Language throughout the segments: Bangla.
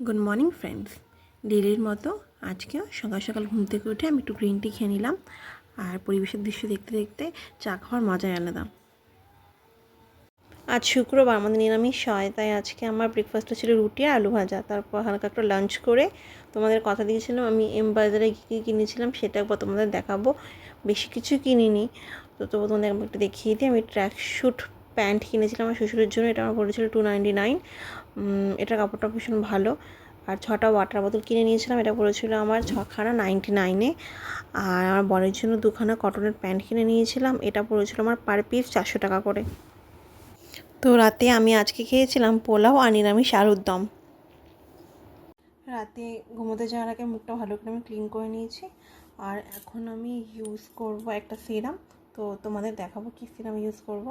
Good morning friends. ডেলির মতো আজকেও সকাল সকাল ঘুম থেকে উঠে আমি একটু গ্রিন টি খেয়ে নিলাম। আর পরিবেশের দৃশ্য দেখতে দেখতে চা খাওয়ার মজাই আলাদা। আজ শুক্রবার, আমাদের নিরামিষ হয়, তাই আজকে আমার ব্রেকফাস্টটা ছিল রুটি আর আলু ভাজা। তারপর হালকা একটা লাঞ্চ করে তোমাদের কথা দিয়েছিলাম আমি এম বাজারে কী কী কিনেছিলাম সেটা একবার তোমাদের দেখাবো। বেশি কিছু কিনিনি, তো তোমাদের একটু দেখিয়ে দিই। আমি ট্র্যাক শ্যুট প্যান্ট কিনেছিলাম আমার শ্বশুরের জন্য। এটা আমার পড়েছিল 299। এটার কাপড়টা ভীষণ ভালো। আর 6টা ওয়াটার বোতল কিনে নিয়েছিলাম, এটা পড়েছিল আমার 6খানা 99-এ। আর আমার বোনের জন্য 2খানা কটনের প্যান্ট কিনে নিয়েছিলাম, এটা পড়েছিল আমার পার পিস 400 টাকা করে। তো রাতে আমি আজকে খেয়েছিলাম পোলাও আর নিরামিষ আলুর দম। রাতে ঘুমোতে যাওয়ার আগে মুখটা ভালো করে আমি ক্লিন করে নিয়েছি। আর এখন আমি ইউজ করব একটা সিরাম, তো তোমাদের দেখাবো কি সিরাম ইউজ করব।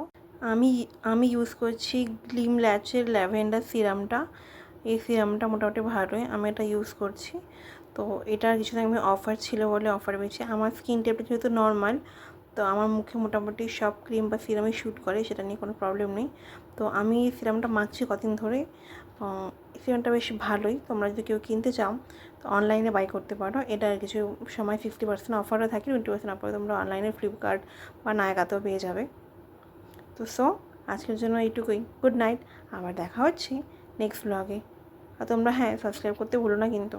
আমি ইউজ করছি গ্লিম ল্যাচের ল্যাভেন্ডার সিরামটা। এই সিরামটা মোটামুটি ভালোই, আমি এটা ইউজ করছি। তো এটার কিছুদিন আমি অফার ছিল বলে অফার পেয়েছি। আমার স্কিন টাইপটা যেহেতু নর্মাল, তো আমার মুখে মোটামুটি সব ক্রিম বা সিরামে শ্যুট করে, সেটা নিয়ে কোনো প্রবলেম নেই। তো আমি এই সিরামটা মাখছি কদিন ধরে। সিরামটা বেশ ভালোই, তোমরা যদি কেউ কিনতে চাও তো অনলাইনে বাই করতে পারো। এটা কিছু সময় 50% অফারও থাকে, 20% অফারে তোমরা অনলাইনে ফ্লিপকার্ট বা নায়কাতেও পেয়ে যাবে। তো আজকের জন্য এইটুকুই। গুড নাইট, আবার দেখা হচ্ছে নেক্সট ব্লগে। আর তোমরা সাবস্ক্রাইব করতে ভুলো না কিন্তু।